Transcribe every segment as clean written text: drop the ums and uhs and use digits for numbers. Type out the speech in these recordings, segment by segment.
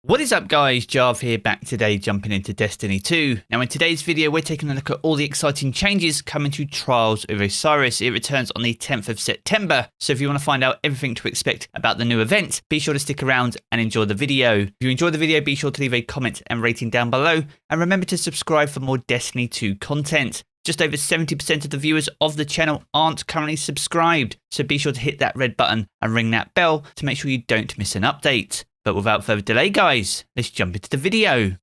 What is up guys, Jarv here, back today jumping into Destiny 2. Now in today's video we're taking a look at all the exciting changes coming to Trials of Osiris. It returns on the 10th of September, so if you want to find out everything to expect about the new event, be sure to stick around and enjoy the video. If you enjoyed the video, be sure to leave a comment and rating down below, and remember to subscribe for more Destiny 2 content. Just over 70% of the viewers of the channel aren't currently subscribed, so be sure to hit that red button and ring that bell to make sure you don't miss an update. But without further delay guys, let's jump into the video.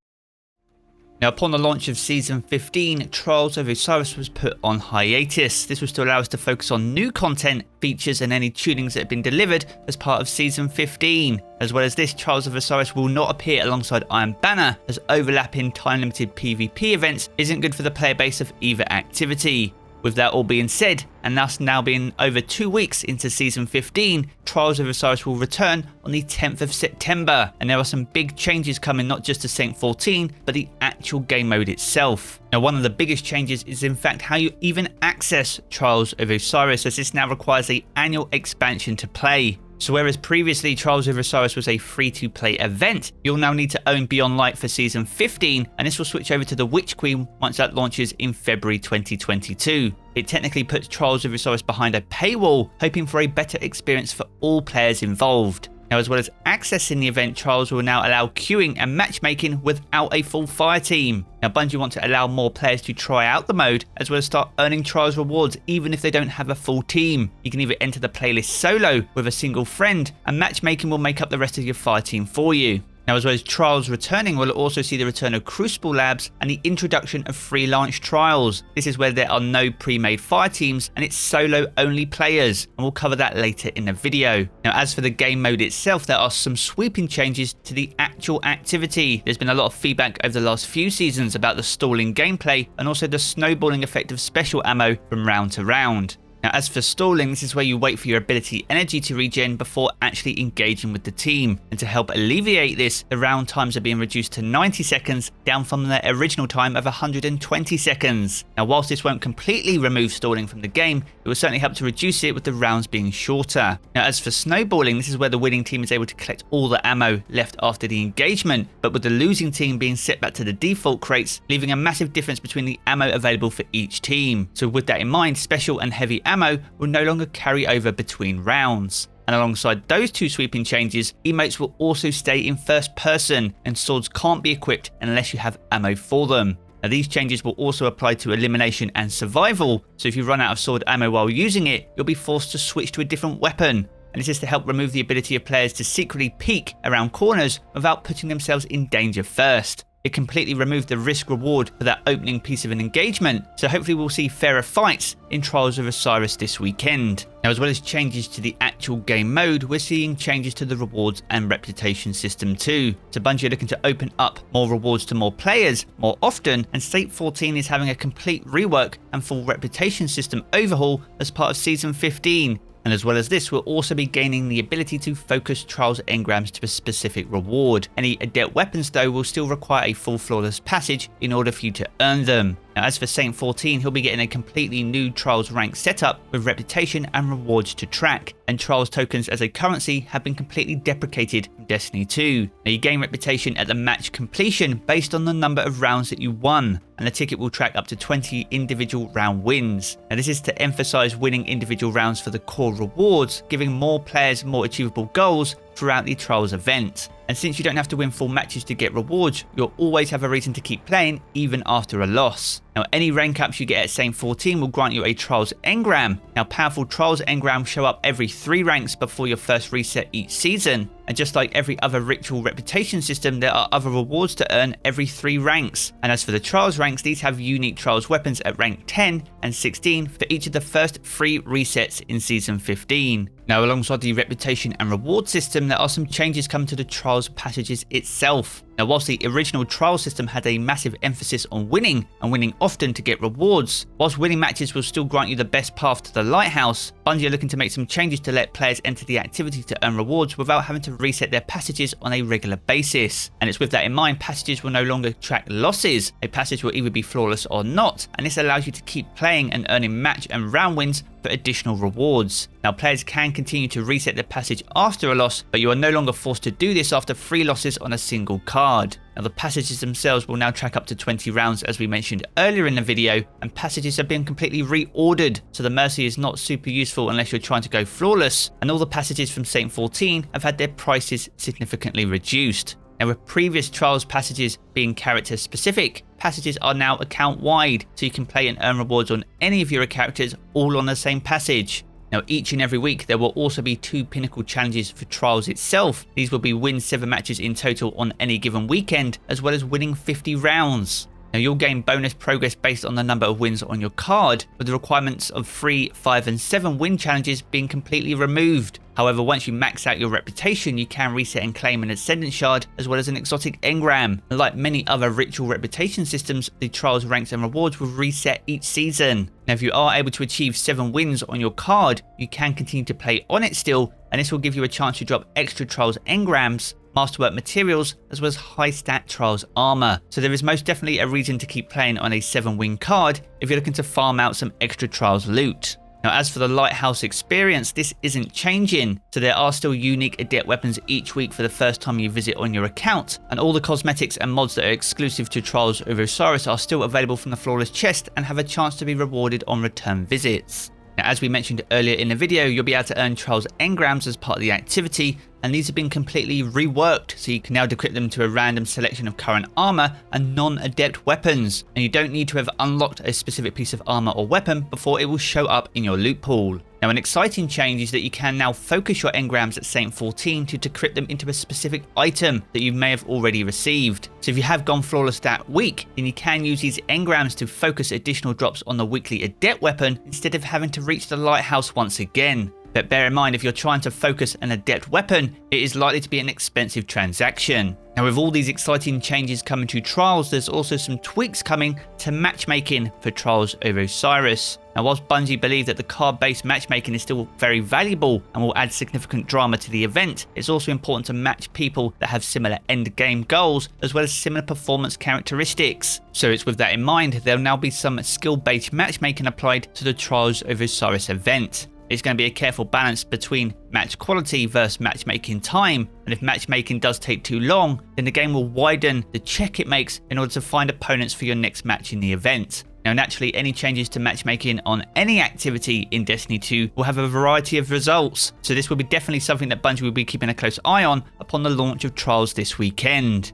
Now upon the launch of Season 15, Trials of Osiris was put on hiatus. This was to allow us to focus on new content, features and any tunings that have been delivered as part of Season 15. As well as this, Trials of Osiris will not appear alongside Iron Banner, as overlapping time-limited PvP events isn't good for the player base of either activity. With that all being said, and thus now being over 2 weeks into Season 15, Trials of Osiris will return on the 10th of September, and there are some big changes coming not just to Saint 14, but the actual game mode itself. Now one of the biggest changes is in fact how you even access Trials of Osiris, as this now requires an annual expansion to play. So whereas previously Trials of Osiris was a free-to-play event, you'll now need to own Beyond Light for Season 15, and this will switch over to the Witch Queen once that launches in February 2022. It technically puts Trials of Osiris behind a paywall, hoping for a better experience for all players involved. Now as well as accessing the event, Trials will now allow queuing and matchmaking without a full fire team. Now Bungie want to allow more players to try out the mode, as well as start earning Trials rewards even if they don't have a full team. You can either enter the playlist solo with a single friend, and matchmaking will make up the rest of your fire team for you. Now as well as Trials returning, we'll also see the return of Crucible Labs and the introduction of free launch trials. This is where there are no pre-made fire teams and it's solo only players, and we'll cover that later in the video. Now as for the game mode itself, there are some sweeping changes to the actual activity. There's been a lot of feedback over the last few seasons about the stalling gameplay and also the snowballing effect of special ammo from round to round. Now as for stalling, this is where you wait for your ability energy to regen before actually engaging with the team, and to help alleviate this, the round times are being reduced to 90 seconds, down from their original time of 120 seconds. Now whilst this won't completely remove stalling from the game, it will certainly help to reduce it with the rounds being shorter. Now as for snowballing, this is where the winning team is able to collect all the ammo left after the engagement, but with the losing team being set back to the default crates, leaving a massive difference between the ammo available for each team. So with that in mind, special and heavy ammo will no longer carry over between rounds. And alongside those two sweeping changes, emotes will also stay in first person, and swords can't be equipped unless you have ammo for them. Now these changes will also apply to elimination and survival, so if you run out of sword ammo while using it, you'll be forced to switch to a different weapon. And this is to help remove the ability of players to secretly peek around corners without putting themselves in danger first. It completely removed the risk reward for that opening piece of an engagement, so hopefully we'll see fairer fights in Trials of Osiris this weekend. Now as well as changes to the actual game mode, we're seeing changes to the rewards and reputation system too. So Bungie are looking to open up more rewards to more players more often, and Saint 14 is having a complete rework and full reputation system overhaul as part of Season 15. And as well as this, we'll also be gaining the ability to focus Trials Engrams to a specific reward. Any adept weapons though will still require a full flawless passage in order for you to earn them. Now as for Saint 14, he'll be getting a completely new Trials rank setup with reputation and rewards to track, and Trials tokens as a currency have been completely deprecated in Destiny 2. Now you gain reputation at the match completion based on the number of rounds that you won, and the ticket will track up to 20 individual round wins. Now this is to emphasize winning individual rounds for the core rewards, giving more players more achievable goals throughout the Trials event. And since you don't have to win full matches to get rewards, you'll always have a reason to keep playing even after a loss. Now any rank ups you get at Saint 14 will grant you a Trials Engram. Now powerful Trials Engram show up every 3 ranks before your first reset each season, and just like every other ritual reputation system, there are other rewards to earn every 3 ranks. And as for the Trials ranks, these have unique Trials weapons at rank 10 and 16 for each of the first 3 resets in Season 15. Now alongside the reputation and reward system, there are some changes coming to the Trials passages itself. Now whilst the original trial system had a massive emphasis on winning, and winning often to get rewards, whilst winning matches will still grant you the best path to the Lighthouse, Bungie are looking to make some changes to let players enter the activity to earn rewards without having to reset their passages on a regular basis. And it's with that in mind, passages will no longer track losses. A passage will either be flawless or not, and this allows you to keep playing and earning match and round wins separate additional rewards. Now players can continue to reset their passage after a loss, but you are no longer forced to do this after 3 losses on a single card. Now the passages themselves will now track up to 20 rounds as we mentioned earlier in the video, and passages have been completely reordered, so the Mercy is not super useful unless you're trying to go flawless, and all the passages from Saint 14 have had their prices significantly reduced. Now with previous Trials passages being character specific, passages are now account wide, so you can play and earn rewards on any of your characters all on the same passage. Now each and every week there will also be 2 pinnacle challenges for Trials itself. These will be win 7 matches in total on any given weekend, as well as winning 50 rounds. Now you'll gain bonus progress based on the number of wins on your card, with the requirements of 3, 5 and 7 win challenges being completely removed. However, once you max out your reputation, you can reset and claim an Ascendant Shard as well as an exotic Engram. And like many other ritual reputation systems, the Trials ranks and rewards will reset each season. Now if you are able to achieve 7 wins on your card, you can continue to play on it still, and this will give you a chance to drop extra Trials Engrams, Masterwork materials, as well as high stat Trials armor. So there is most definitely a reason to keep playing on a 7-win card if you're looking to farm out some extra Trials loot. Now as for the Lighthouse Experience, this isn't changing, so there are still unique adept weapons each week for the first time you visit on your account, and all the cosmetics and mods that are exclusive to Trials of Osiris are still available from the Flawless Chest and have a chance to be rewarded on return visits. Now as we mentioned earlier in the video, you'll be able to earn Trials Engrams as part of the activity, and these have been completely reworked, so you can now decrypt them to a random selection of current armor and non-adept weapons, and you don't need to have unlocked a specific piece of armor or weapon before it will show up in your loot pool. Now an exciting change is that you can now focus your engrams at Saint 14 to decrypt them into a specific item that you may have already received. So if you have gone flawless that week, then you can use these engrams to focus additional drops on the weekly adept weapon instead of having to reach the lighthouse once again. But bear in mind, if you're trying to focus an adept weapon, it is likely to be an expensive transaction. Now with all these exciting changes coming to Trials, there's also some tweaks coming to matchmaking for Trials of Osiris. Now whilst Bungie believe that the card-based matchmaking is still very valuable and will add significant drama to the event, it's also important to match people that have similar end game goals as well as similar performance characteristics. So it's with that in mind, there'll now be some skill-based matchmaking applied to the Trials of Osiris event. It's going to be a careful balance between match quality versus matchmaking time, and if matchmaking does take too long, then the game will widen the check it makes in order to find opponents for your next match in the event. Now naturally, any changes to matchmaking on any activity in Destiny 2 will have a variety of results, so this will be definitely something that Bungie will be keeping a close eye on upon the launch of Trials this weekend.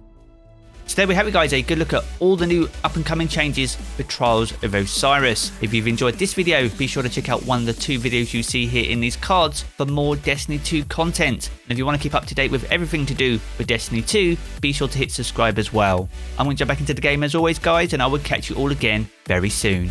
So there we have it guys, a good look at all the new up and coming changes for Trials of Osiris. If you've enjoyed this video, be sure to check out one of the 2 videos you see here in these cards for more Destiny 2 content. And if you want to keep up to date with everything to do with Destiny 2, be sure to hit subscribe as well. I'm going to jump back into the game as always guys, and I will catch you all again very soon.